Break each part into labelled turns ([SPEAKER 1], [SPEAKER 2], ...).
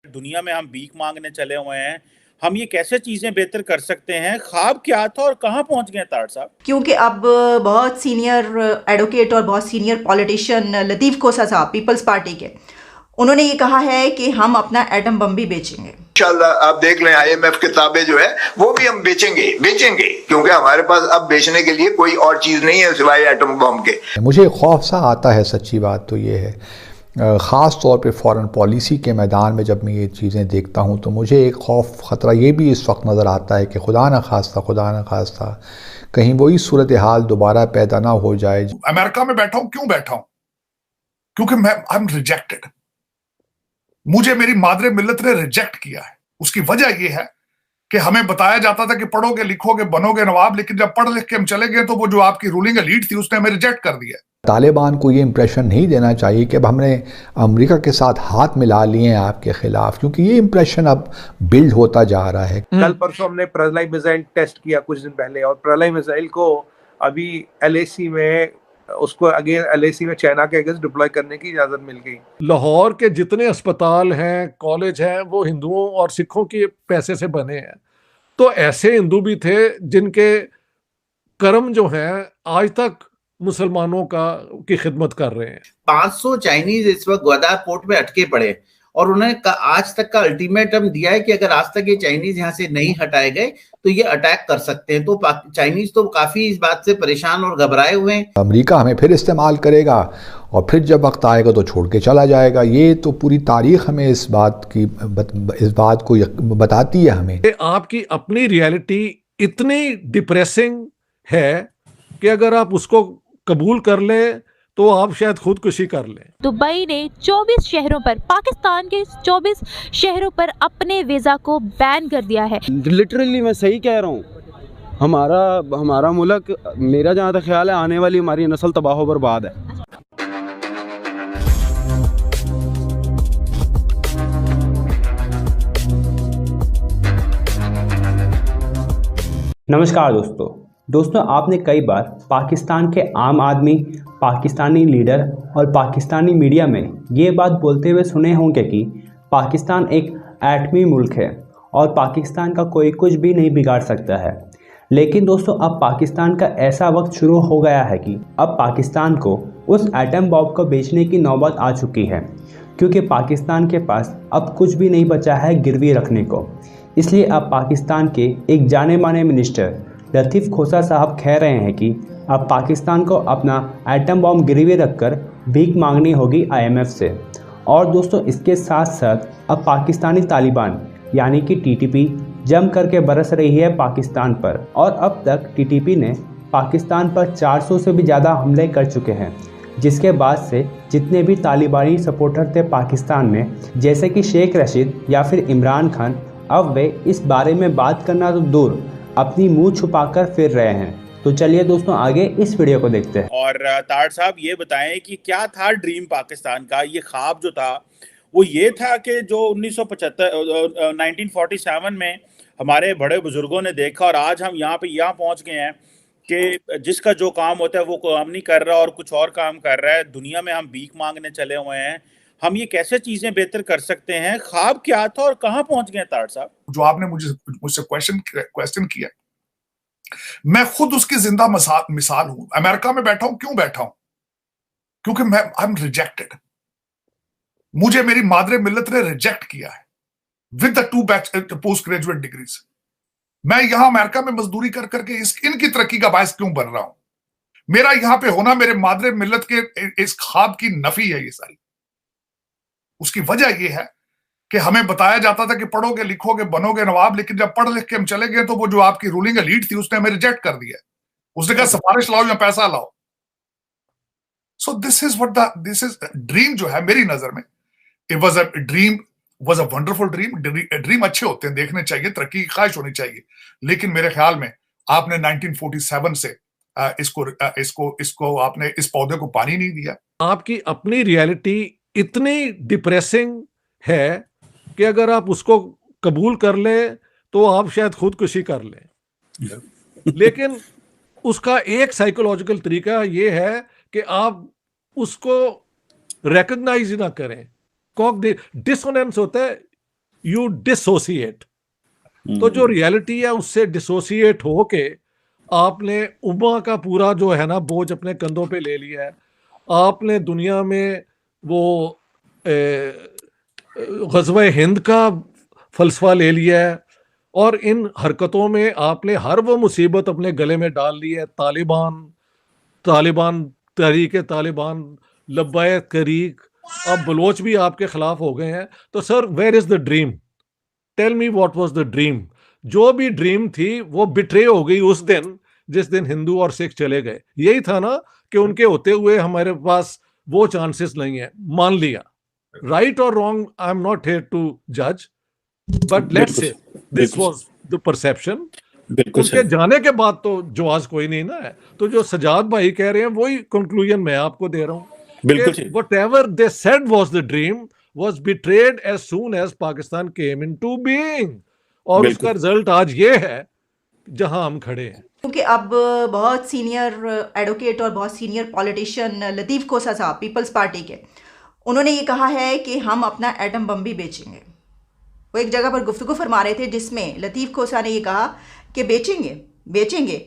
[SPEAKER 1] दुनिया में हम भीख मांगने चले हुए हैं। हम ये कैसे चीजें बेहतर कर सकते हैं? ख्वाब क्या था और कहाँ पहुंच गए तार साहब?
[SPEAKER 2] क्योंकि अब बहुत सीनियर एडवोकेट और बहुत सीनियर पॉलिटिशियन लतीफ़ खोसा साहब पीपल्स पार्टी के, उन्होंने ये कहा है कि हम अपना एटम बम भी बेचेंगे।
[SPEAKER 3] इंशाल्लाह आप देख लें, IMF किताबें जो है वो भी हम बेचेंगे क्योंकि हमारे पास अब बेचने के लिए कोई और चीज नहीं है सिवाय एटम बम के।
[SPEAKER 4] मुझे खौफ सा आता है, सच्ची बात तो ये है, ख़ास तौर पे फॉरेन पॉलिसी के मैदान में जब मैं ये चीज़ें देखता हूँ तो मुझे एक खौफ ख़तरा ये भी इस वक्त नज़र आता है कि खुदा न खास्ता कहीं वही सूरत हाल दोबारा पैदा ना हो जाए।
[SPEAKER 5] अमेरिका में बैठा हूँ, क्यों बैठा हूँ? क्योंकि आई एम रिजेक्टेड। मुझे मेरी मादरे मिल्लत ने रिजेक्ट किया है। उसकी वजह यह है कि हमें बताया जाता था कि पढ़ोगे लिखोगे बनोगे नवाब, लेकिन जब पढ़ लिख के हम चले गए तो वो जो आपकी रूलिंग एलीट थी उसने हमें रिजेक्ट कर दिया।
[SPEAKER 4] तालिबान को ये इंप्रेशन नहीं देना चाहिए कि अब हमने अमेरिका के साथ हाथ मिला लिए हैं आपके खिलाफ, क्योंकि ये इंप्रेशन अब बिल्ड होता जा रहा है।
[SPEAKER 6] कल परसों हमने प्रलय मिसाइल टेस्ट किया कुछ दिन पहले, और प्रलय मिसाइल को अभी LAC में उसको अगेन LAC में चाइना के अगेंस्ट डिप्लॉय करने की इजाजत मिल गई।
[SPEAKER 7] लाहौर के जितने अस्पताल हैं, कॉलेज हैं, वो हिंदुओं और सिखों के पैसे से बने हैं। तो ऐसे हिंदू भी थे जिनके कर्म जो हैं आज तक मुसलमानों की खिदमत कर रहे हैं।
[SPEAKER 8] 500 चाइनीज इस वक्त ग्वादार पोर्ट में अटके पड़े और उन्होंने आज तक का अल्टीमेटम दिया है कि अगर आज तक ये चाइनीज यहाँ से नहीं हटाए गए तो ये अटैक कर सकते हैं। तो चाइनीज तो काफी इस बात से परेशान और घबराए हुए हैं।
[SPEAKER 4] अमेरिका हमें फिर इस्तेमाल करेगा और फिर जब वक्त आएगा तो छोड़ के चला जाएगा। ये तो पूरी तारीख हमें इस बात को बताती है हमें।
[SPEAKER 7] आपकी अपनी रियलिटी इतनी डिप्रेसिंग है कि अगर आप उसको कबूल कर लें तो आप शायद खुदकुशी कर लें।
[SPEAKER 9] दुबई ने 24 शहरों पर, पाकिस्तान के 24 शहरों पर अपने वीजा को बैन कर दिया है।
[SPEAKER 10] लिटरली मैं सही कह रहा हूँ। हमारा मुल्क, मेरा जहाँ तक ख्याल है, आने वाली हमारी नस्ल तबाह बर्बाद है।
[SPEAKER 11] नमस्कार दोस्तों, आपने कई बार पाकिस्तान के आम आदमी, पाकिस्तानी लीडर और पाकिस्तानी मीडिया में ये बात बोलते हुए सुने होंगे कि पाकिस्तान एक एटमी मुल्क है और पाकिस्तान का कोई कुछ भी नहीं बिगाड़ सकता है। लेकिन दोस्तों, अब पाकिस्तान का ऐसा वक्त शुरू हो गया है कि अब पाकिस्तान को उस एटम बॉम्ब को बेचने की नौबत आ चुकी है, क्योंकि पाकिस्तान के पास अब कुछ भी नहीं बचा है गिरवी रखने को। इसलिए अब पाकिस्तान के एक जाने माने मिनिस्टर लतीफ़ खोसा साहब कह रहे हैं कि अब पाकिस्तान को अपना एटम बॉम्ब गिरवी रखकर भीख मांगनी होगी IMF से। और दोस्तों, इसके साथ साथ अब पाकिस्तानी तालिबान यानी कि TTP जम करके बरस रही है पाकिस्तान पर, और अब तक TTP ने पाकिस्तान पर 400 से भी ज़्यादा हमले कर चुके हैं, जिसके बाद से जितने भी तालिबानी सपोर्टर थे पाकिस्तान में, जैसे कि शेख रशीद या फिर इमरान खान, अब वे इस बारे में बात करना तो दूर अपनी मुंह छुपाकर फिर रहे हैं। तो चलिए दोस्तों, आगे इस वीडियो को देखते हैं।
[SPEAKER 1] और तार साहब ये बताएं कि क्या था ड्रीम पाकिस्तान का? ये ख्वाब जो था वो ये था कि जो 1947 में हमारे बड़े बुजुर्गों ने देखा और आज हम यहाँ पहुंच गए हैं कि जिसका जो काम होता है वो काम नहीं कर रहा और कुछ और काम कर रहा है। दुनिया में हम भीख मांगने चले हुए हैं। हम ये कैसे चीजें बेहतर कर सकते हैं? ख्वाब क्या था और कहाँ पहुंच गए तार साहब?
[SPEAKER 5] जो आपने मुझसे क्वेश्चन किया, मैं खुद उसकी जिंदा मिसाल हूं। अमेरिका में बैठा हूं, क्यों बैठा हूं? क्योंकि आई एम रिजेक्टेड। मुझे मेरी मादरे मिल्लत ने रिजेक्ट किया है with the 2 post graduate degrees. मैं यहां अमेरिका में मजदूरी कर करके इनकी तरक्की का बायस क्यों बन रहा हूं? मेरा यहां पे होना मेरे मादरे मिल्लत के इस ख्वाब की नफी है ये सारी। उसकी वजह यह है कि हमें बताया जाता था कि पढ़ोगे लिखोगे बनोगे नवाब, लेकिन जब पढ़ लिख के हम चले गए तो वो जो आपकी रूलिंग एलीट थी उसने हमें रिजेक्ट कर दिया। उसने कहा सिफारिश लाओ या पैसा लाओ। सो दिस इज ड्रीम जो है मेरी नजर में, it was a dream, was a wonderful dream. Dream अच्छे होते हैं, देखने चाहिए, तरक्की की ख्वाहिश होनी चाहिए, लेकिन मेरे ख्याल में आपने 1947 से इसको आपने इस पौधे को पानी नहीं दिया।
[SPEAKER 7] आपकी अपनी रियलिटी इतनी डिप्रेसिंग है कि अगर आप उसको कबूल कर लें तो आप शायद खुदकुशी कर लें। लेकिन उसका एक साइकोलॉजिकल तरीका ये है कि आप उसको रिकॉग्नाइज ना करें। डिसोनेंस होता है, यू डिसोसिएट। तो जो रियलिटी है उससे डिसोसिएट होके आपने उम्मा का पूरा जो है ना बोझ अपने कंधों पे ले लिया है। आपने दुनिया में वो ग़ज़वा हिंद का फलसफा ले लिया है और इन हरकतों में आपने हर वो मुसीबत अपने गले में डाल ली है। तालिबान तहरीक तालिबान, लब्बाए तहरीक, अब बलोच भी आपके खिलाफ हो गए हैं। तो sir, where is the dream? Tell me what was the dream? जो भी ड्रीम थी वो बिट्रे हो गई उस दिन जिस दिन हिंदू और सिख चले गए। यही था ना कि उनके होते हुए हमारे पास वो चांसेस नहीं है। मान लिया, राइट और wrong, I am not here to जज, but let's say this was the perception. उनके जाने के बाद तो जवाज कोई नहीं ना है। तो जो सजाद भाई कह रहे हैं वही कंक्लूजन मैं आपको दे रहा हूँ। Whatever they said was the dream was betrayed as soon as Pakistan came into being, और उसका रिजल्ट आज ये है जहां हम खड़े हैं।
[SPEAKER 2] क्योंकि अब बहुत सीनियर एडवोकेट और बहुत सीनियर पॉलिटिशियन लतीफ़ खोसा साहब पीपल्स पार्टी के, उन्होंने ये कहा है कि हम अपना एटम बम भी बेचेंगे। वो एक जगह पर गुफ्तगू फरमा रहे थे जिसमें लतीफ़ खोसा ने ये कहा कि बेचेंगे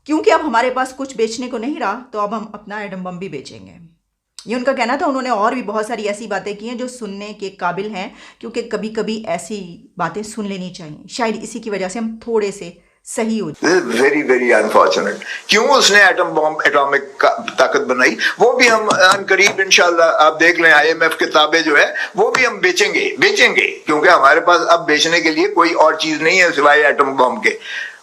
[SPEAKER 2] क्योंकि अब हमारे पास कुछ बेचने को नहीं रहा, तो अब हम अपना एटम बम भी बेचेंगे। ये उनका कहना था। उन्होंने और भी बहुत सारी ऐसी बातें की हैं जो सुनने के काबिल हैं, क्योंकि कभी कभी ऐसी बातें सुन लेनी चाहिए। शायद इसी की वजह से हम थोड़े से सही हो जाए।
[SPEAKER 3] Very very unfortunate. क्यों उसने एटम बॉम्ब एटॉमिक ताकत बनाई, वो भी हम अनकरीब इंशाल्लाह आप देख लें, IMF किताबें जो है वो भी हम बेचेंगे क्योंकि हमारे पास अब बेचने के लिए कोई और चीज नहीं है सिवाय एटम बॉम्ब के।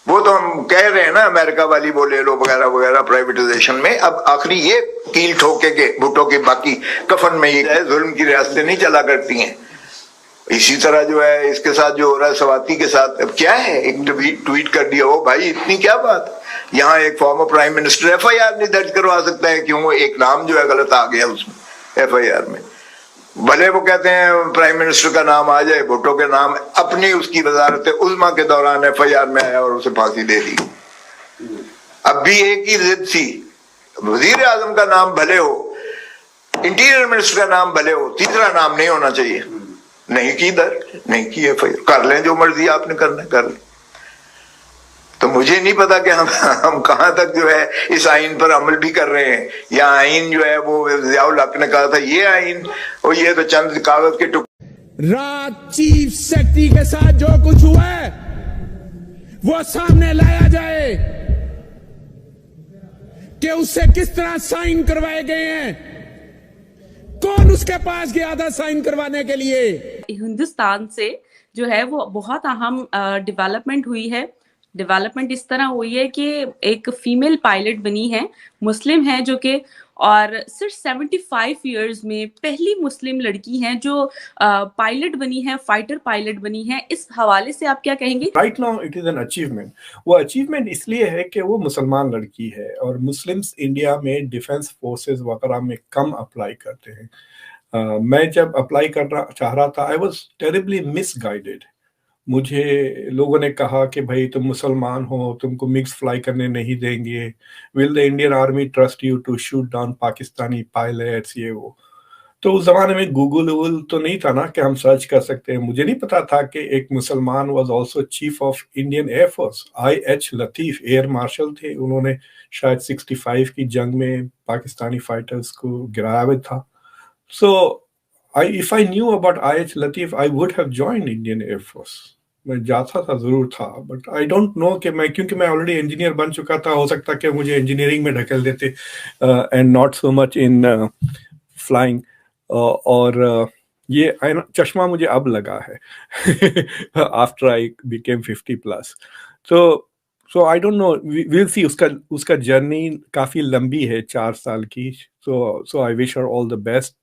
[SPEAKER 3] वो तो हम कह रहे हैं ना, अमेरिका वाली वो ले लो वगैरह वगैरह प्राइवेटाइजेशन में। अब आखिरी ये कील ठोके के भुट्टो की बाकी कफन में ही है, जुल्म की रियासतें नहीं चला करती हैं। इसी तरह जो है इसके साथ जो हो रहा है सवाती के साथ, अब क्या है, एक ट्वीट कर दिया हो भाई, इतनी क्या बात। यहाँ एक फॉर्मर प्राइम मिनिस्टर FIR नहीं दर्ज करवा सकता है, क्यों? एक नाम जो है गलत आ गया उसमें FIR में। भले वो कहते हैं प्राइम मिनिस्टर का नाम आ जाए, भुट्टो के नाम अपनी उसकी वजारत उज़्मा के दौरान FIR में आया और उसे फांसी दे दी। अब भी एक ही जिद थी, वजीर आजम का नाम भले हो, इंटीरियर मिनिस्टर का नाम भले हो, तीसरा नाम नहीं होना चाहिए। नहीं की FIR, कर लें जो मर्जी आपने करना कर लें। तो मुझे नहीं पता कि हम कहां तक जो है इस आइन पर अमल भी कर रहे हैं, या आइन जो है वो ज़ियाउल हक ने कहा था ये आइन और ये तो चंद कागज के टुकड़े।
[SPEAKER 12] रात चीफ सेक्रेटरी के साथ जो कुछ हुआ है वो सामने लाया जाए कि उससे किस तरह साइन करवाए गए हैं, कौन उसके पास गया था साइन करवाने के लिए।
[SPEAKER 13] हिंदुस्तान से जो है वो बहुत अहम डेवलपमेंट हुई है। डेवलपमेंट इस तरह हुई है कि एक फीमेल पायलट बनी है, मुस्लिम है जो कि, और सिर्फ 75 इयर्स में पहली मुस्लिम लड़की है जो पायलट बनी है, फाइटर पायलट बनी है। इस हवाले से आप क्या कहेंगे?
[SPEAKER 14] Right now it is an achievement. वो अचीवमेंट इसलिए है कि वो मुसलमान लड़की है और मुस्लिम्स इंडिया में डिफेंस फोर्सेस वगैरह में कम अप्लाई करते हैं। मैं जब अप्लाई करना चाह रहा था, आई वॉज टेरिबली मिसगाइडेड। मुझे लोगों ने कहा कि भाई तुम मुसलमान हो, तुमको मिक्स फ्लाई करने नहीं देंगे, will the Indian army trust you to shoot down Pakistani pilots, ये वो। तो उस जमाने में गूगल तो नहीं था ना कि हम सर्च कर सकते हैं। मुझे नहीं पता था कि एक मुसलमान was also chief of Indian air force, IH Latif air marshal थे। उन्होंने शायद 65 की जंग में पाकिस्तानी फाइटर्स को गिराया हुआ था। सो if I knew about IH Latif, I would have joined Indian Air Force. मैं जाता था, जरूर था, बट आई डोंट नो कि मैं, क्योंकि मैं ऑलरेडी इंजीनियर बन चुका था, हो सकता कि मुझे इंजीनियरिंग में ढकेल देते and not so much in flying. और ये चश्मा मुझे अब लगा है after I became 50+। So I don't know, will see. उसका जर्नी काफ़ी लंबी है, 4 साल की। So I wish her all the best,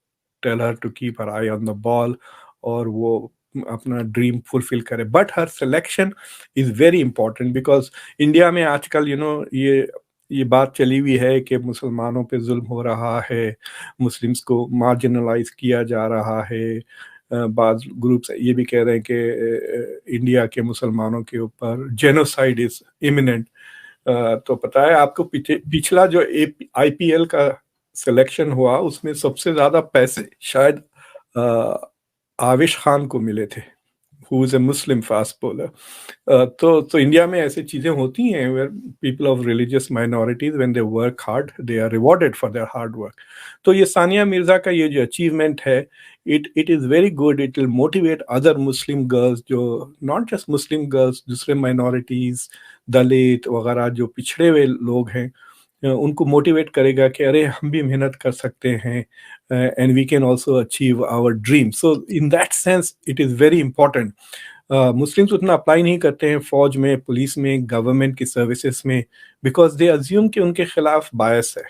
[SPEAKER 14] tell her to keep her eye on the ball और वो अपना ड्रीम फुलफिल करे। But her selection is very important because India में आजकल ये बात चली हुई है कि मुसलमानों पे जुल्म हो रहा है, मुस्लिम्स को मार्जिनलाइज किया जा रहा है। बाज़ ग्रुप्स ये भी कह रहे हैं कि इंडिया के मुसलमानों के ऊपर जेनोसाइड इज इमिनेंट। तो पता है आपको, पिछला जो IPL का सिलेक्शन हुआ उसमें सबसे ज्यादा पैसे शायद आविश खान को मिले थे। who is a Muslim fast bowler. तो इंडिया में ऐसी चीजें होती हैं where people of religious minorities when they work hard they are rewarded for their hard work. तो ये सानिया मिर्जा का ये जो अचीवमेंट है it is very good. It will motivate other Muslim girls, जो not just Muslim girls, दूसरे minorities, दलित वगैरह जो पिछड़े हुए लोग हैं उनको मोटिवेट करेगा कि अरे हम भी मेहनत कर सकते हैं and we can also achieve our dream. So in that sense it is very important. Muslims उतना अप्लाई नहीं करते हैं फौज में, पुलिस में, गवर्नमेंट की सर्विसेज में, बिकॉज दे अज्यूम कि उनके खिलाफ बायस है.